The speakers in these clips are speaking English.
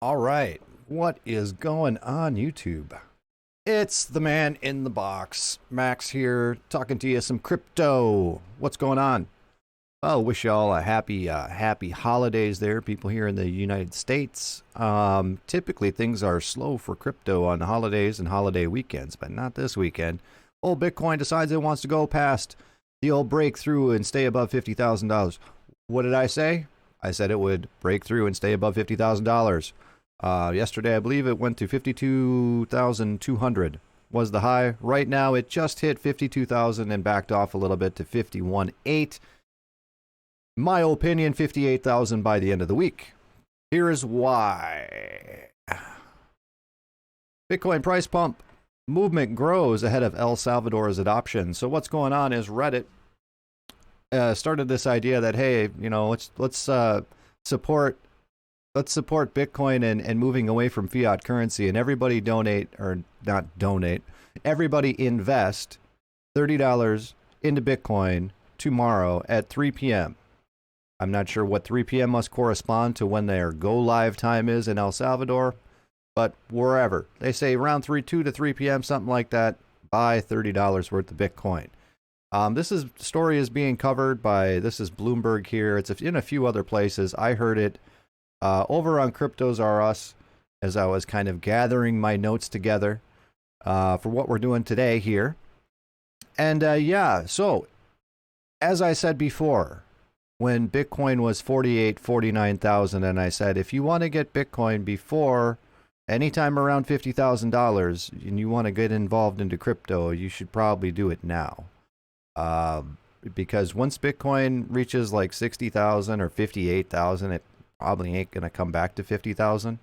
All right, what is going on YouTube? It's the man in the box, Max here, talking to you some crypto. What's going on? Well, wish y'all a happy holidays there, people here in the United States. Typically things are slow for crypto on holidays and holiday weekends, but not this weekend. Old Bitcoin decides it wants to go past the old breakthrough and stay above $50,000. What did I say? I said it would break through and stay above $50,000. Yesterday, I believe it went to 52,200 was the high. Right now, it just hit 52,000 and backed off a little bit to 51.8. My opinion, 58,000 by the end of the week. Here is why. Bitcoin price pump. Movement grows ahead of El Salvador's adoption. So what's going on is Reddit started this idea that, hey, you know, let's support Bitcoin and moving away from fiat currency, and everybody donate, or not donate, everybody invest $30 into Bitcoin tomorrow at 3 p.m. I'm not sure what 3 p.m. must correspond to when their go live time is in El Salvador, but wherever. They say around 2 to 3 p.m., something like that, buy $30 worth of Bitcoin. This story is being covered by, this is Bloomberg here. It's in a few other places. I heard it over on Cryptos R Us as I was kind of gathering my notes together for what we're doing today here. And yeah, so as I said before, when Bitcoin was 49,000, and I said, if you want to get Bitcoin before anytime around $50,000 and you want to get involved into crypto, you should probably do it now. Because once Bitcoin reaches like 60,000 or 58,000, it probably ain't going to come back to 50,000,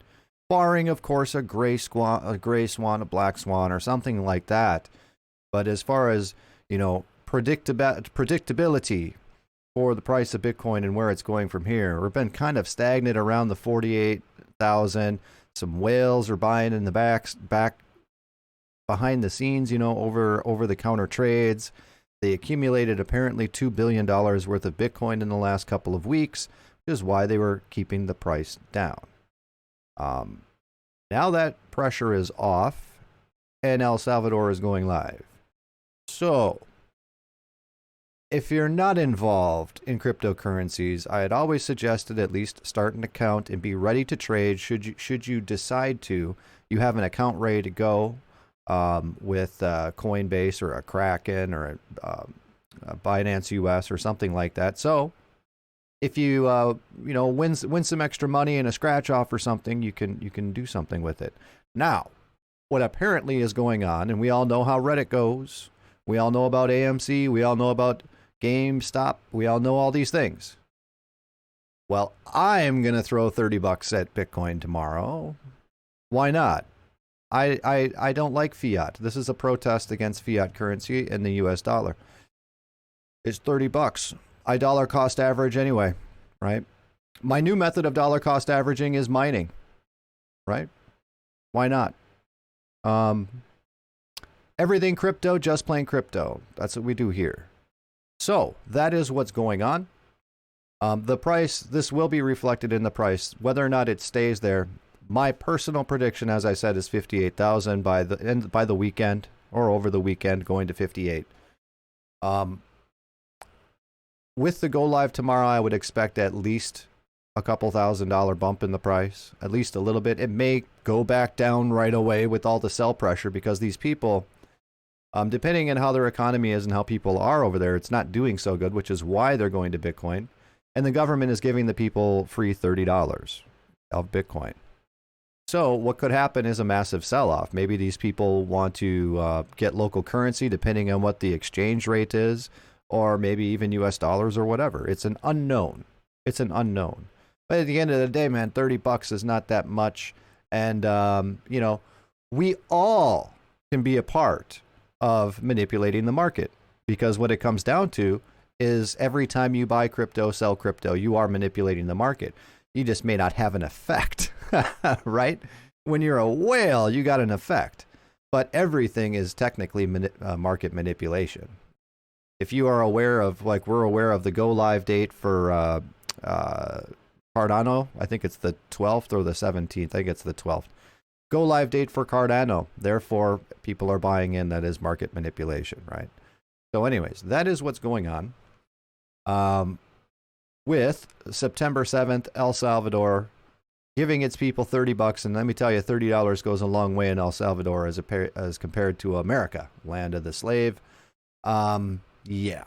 barring, of course, a gray swan, a black swan, or something like that. But as far as, you know, predictability for the price of Bitcoin and where it's going from here, we've been kind of stagnant around the 48,000. Some whales are buying in the back behind the scenes, you know, over the counter trades. They accumulated apparently $2 billion worth of Bitcoin in the last couple of weeks, which is why they were keeping the price down. Now that pressure is off and El Salvador is going live. So if you're not involved in cryptocurrencies, I had always suggested at least start an account and be ready to trade should you decide to. You have an account ready to go. With Coinbase or a Kraken or a Binance US or something like that. So if you you know, win some extra money in a scratch off or something, you can do something with it. Now, what apparently is going on, and we all know how Reddit goes. We all know about AMC. We all know about GameStop. We all know all these things. Well, I'm gonna throw $30 at Bitcoin tomorrow. Why not? I don't like fiat. This is a protest against fiat currency and the US dollar. It's $30. I dollar cost average anyway, right? My new method of dollar cost averaging is mining, right? Why not? Everything crypto, just plain crypto. That's what we do here. So that is what's going on. The price, this will be reflected in the price, whether or not it stays there. My personal prediction, as I said, is 58,000 by the weekend, or over the weekend, going to 58. With the go live tomorrow, I would expect at least a couple $1,000 bump in the price, at least a little bit. It may go back down right away with all the sell pressure, because these people, depending on how their economy is and how people are over there, it's not doing so good, which is why they're going to Bitcoin. And the government is giving the people free $30 of Bitcoin. So what could happen is a massive sell-off. Maybe these people want to get local currency, depending on what the exchange rate is, or maybe even US dollars or whatever. It's an unknown. It's an unknown. But at the end of the day, man, $30 is not that much. And, you know, we all can be a part of manipulating the market, because what it comes down to is every time you buy crypto, sell crypto, you are manipulating the market. You just may not have an effect, right? When you're a whale, you got an effect. But everything is technically market manipulation. If you are aware of, like we're aware of the go live date for Cardano, I think it's the 12th or the 17th. I think it's the 12th. Go live date for Cardano. Therefore, people are buying in. That is market manipulation, right? So anyways, that is what's going on. With September 7th, El Salvador giving its people $30. And let me tell you, $30 goes a long way in El Salvador as compared to America, land of the slave. Yeah.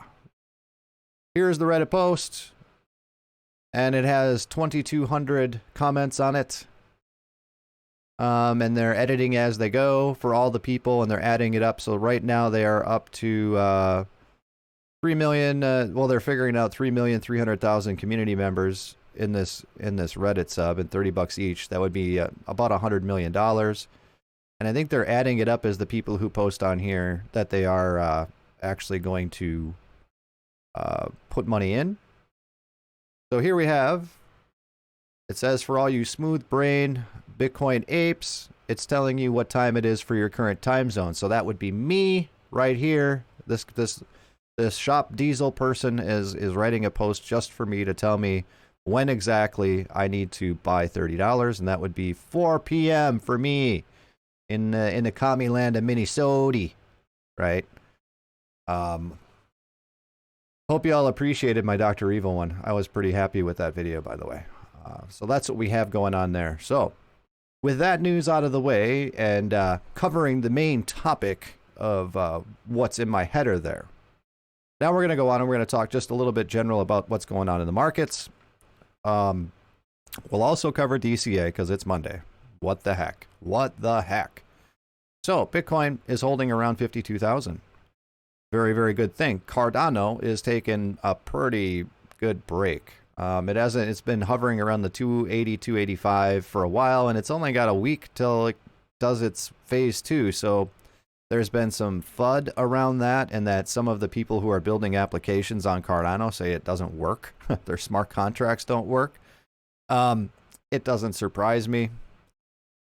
Here's the Reddit post. And it has 2,200 comments on it. And they're editing as they go for all the people, and they're adding it up. So right now they are up to 3 million. Well, they're figuring out 3,300,000 community members in this Reddit sub, and $30 each. That would be about $100 million. And I think they're adding it up as the people who post on here that they are actually going to put money in. So here we have. It says, for all you smooth brain Bitcoin apes, it's telling you what time it is for your current time zone. So that would be me right here. This Shop Diesel person is writing a post just for me to tell me when exactly I need to buy $30, and that would be 4 p.m. for me in the commie land of Minnesota, right? Hope you all appreciated my Dr. Evil one. I was pretty happy with that video, by the way. So that's what we have going on there. So with that news out of the way and covering the main topic of what's in my header there, now we're going to go on and we're going to talk just a little bit general about what's going on in the markets. We'll also cover DCA because it's Monday. What the heck? What the heck? So Bitcoin is holding around 52,000. Very, very good thing. Cardano is taking a pretty good break. It's been hovering around the 280, 285 for a while, and it's only got a week till it does its phase 2. So there's been some FUD around that, and that some of the people who are building applications on Cardano say it doesn't work. Their smart contracts don't work. It doesn't surprise me.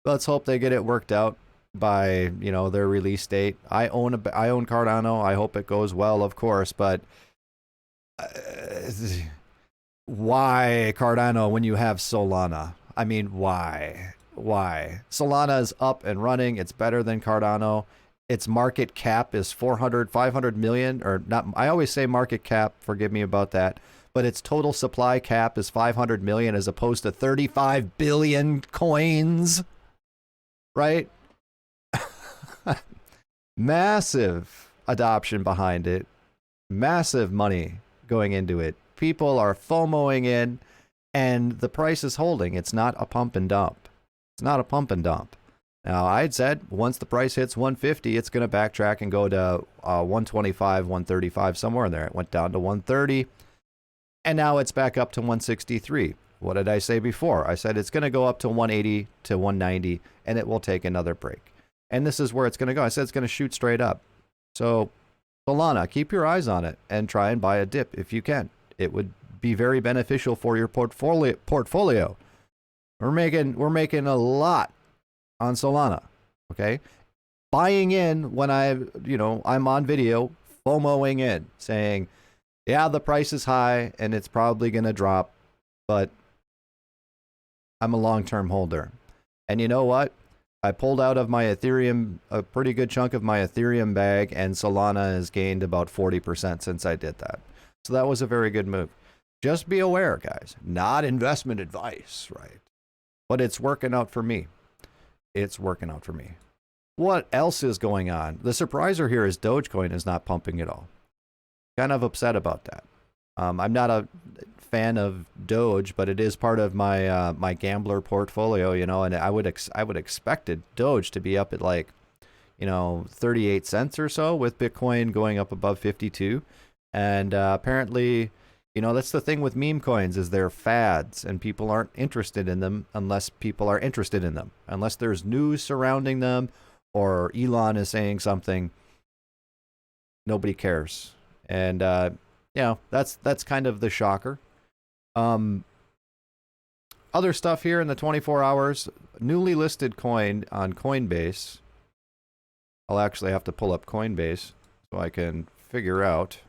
Let's hope they get it worked out by, their release date. I own Cardano. I hope it goes well, of course, but why Cardano when you have Solana? I mean, why? Solana is up and running. It's better than Cardano. Its market cap is 500 million, or not. I always say market cap. Forgive me about that. But its total supply cap is 500 million as opposed to 35 billion coins, right? Massive adoption behind it. Massive money going into it. People are FOMOing in, and the price is holding. It's not a pump and dump. It's not a pump and dump. Now, I'd said once the price hits 150, it's going to backtrack and go to 125, 135, somewhere in there. It went down to 130, and now it's back up to 163. What did I say before? I said it's going to go up to 180 to 190, and it will take another break. And this is where it's going to go. I said it's going to shoot straight up. So, Solana, keep your eyes on it and try and buy a dip if you can. It would be very beneficial for your portfolio. We're making a lot on Solana, okay? Buying in when I'm on video, FOMOing in, saying, yeah, the price is high and it's probably going to drop, but I'm a long-term holder. And you know what? I pulled out of my Ethereum, a pretty good chunk of my Ethereum bag, and Solana has gained about 40% since I did that. So that was a very good move. Just be aware, guys. Not investment advice, right? But it's working out for me. It's working out for me. What else is going on? The surpriser here is Dogecoin is not pumping at all. Kind of upset about that. I'm not a fan of Doge, but it is part of my my gambler portfolio, and I would expected Doge to be up at 38 cents or so, with Bitcoin going up above 52. And apparently, that's the thing with meme coins, is they're fads and people aren't interested in them unless people are interested in them. Unless there's news surrounding them or Elon is saying something, nobody cares. And, that's kind of the shocker. Other stuff here in the 24 hours, newly listed coin on Coinbase. I'll actually have to pull up Coinbase so I can figure out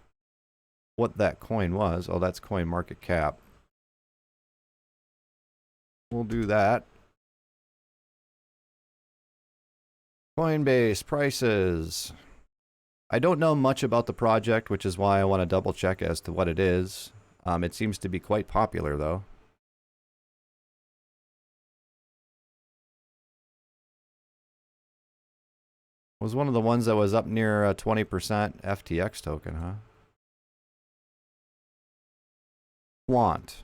what that coin was. Oh, that's coin market cap. We'll do that. Coinbase prices. I don't know much about the project, which is why I want to double check as to what it is. It seems to be quite popular, though. Was one of the ones that was up near 20% FTX token, huh? QUANT.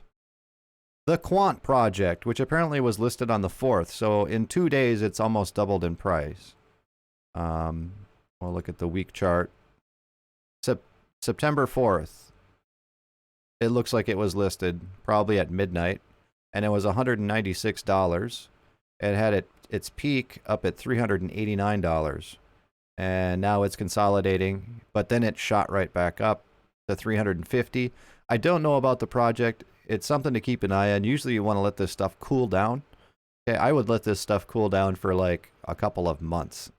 The QUANT project, which apparently was listed on the 4th. So in 2 days, it's almost doubled in price. We'll look at the week chart. September 4th. It looks like it was listed probably at midnight. And it was $196. It had its peak up at $389. And now it's consolidating. But then it shot right back up to $350. I don't know about the project. It's something to keep an eye on. Usually you want to let this stuff cool down. Okay, I would let this stuff cool down for like a couple of months.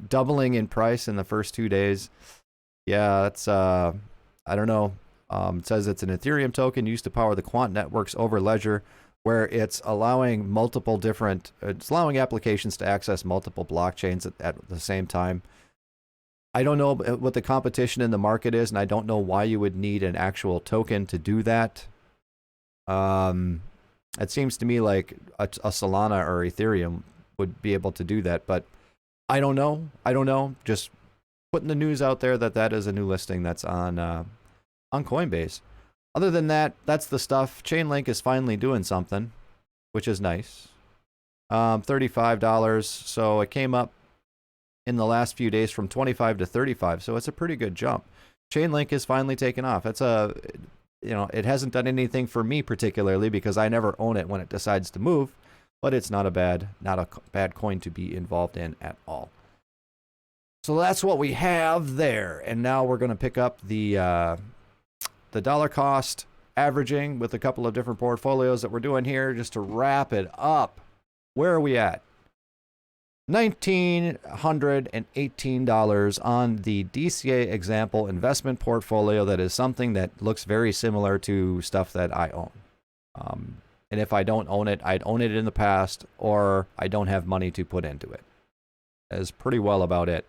Doubling in price in the first 2 days. Yeah, that's, I don't know. It says it's an Ethereum token used to power the Quant network's over ledger, where it's allowing multiple different, it's allowing applications to access multiple blockchains at the same time. I don't know what the competition in the market is, and I don't know why you would need an actual token to do that. It seems to me like a Solana or Ethereum would be able to do that, but I don't know. I don't know. Just putting the news out there that that is a new listing that's on Coinbase. Other than that, that's the stuff. Chainlink is finally doing something, which is nice. $35. So it came up in the last few days from 25 to 35. So it's a pretty good jump. Chainlink is finally taken off. It's a, it hasn't done anything for me particularly because I never own it when it decides to move, but it's not a bad coin to be involved in at all. So that's what we have there. And now we're going to pick up the dollar cost averaging with a couple of different portfolios that we're doing here just to wrap it up. Where are we at? $1,918 on the DCA example investment portfolio. That is something that looks very similar to stuff that I own. And if I don't own it, I'd own it in the past, or I don't have money to put into it. That is pretty well about it.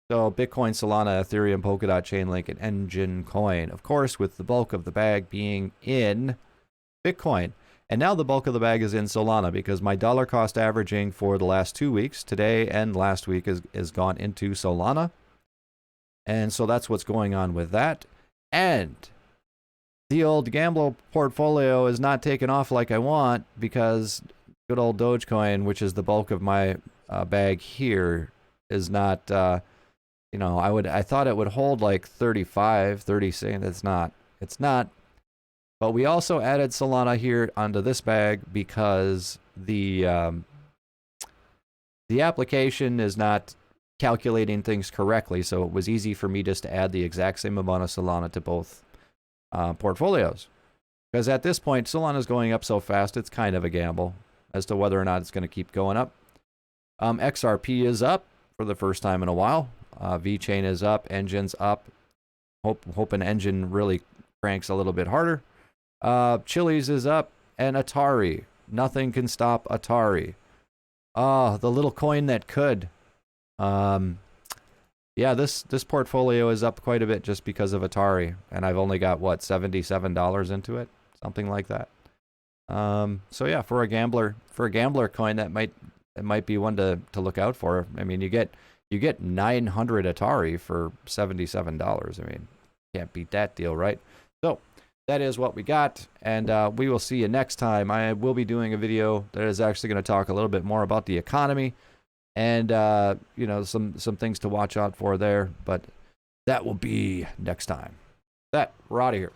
So Bitcoin, Solana, Ethereum, Polkadot, Chainlink, and Enjin coin. Of course, with the bulk of the bag being in Bitcoin. And now the bulk of the bag is in Solana because my dollar cost averaging for the last 2 weeks, today and last week, is gone into Solana. And so that's what's going on with that. And the old gambler portfolio is not taking off like I want because good old Dogecoin, which is the bulk of my bag here, is not, I thought it would hold like 35, 36. It's not. It's not. But we also added Solana here onto this bag because the application is not calculating things correctly. So it was easy for me just to add the exact same amount of Solana to both portfolios. Because at this point, Solana is going up so fast, it's kind of a gamble as to whether or not it's going to keep going up. XRP is up for the first time in a while. VeChain is up. Enjin's up. Hoping Enjin really cranks a little bit harder. Chili's is up, and Atari. Nothing can stop Atari. The little coin that could. Yeah, this portfolio is up quite a bit just because of Atari, and I've only got what, $77 into it, something like that. So yeah, for a gambler coin, it might be one to look out for. I mean, you get 900 Atari for $77. I mean, can't beat that deal, right? So that is what we got, and we will see you next time. I will be doing a video that is actually going to talk a little bit more about the economy and some things to watch out for there, but that will be next time. We're out of here.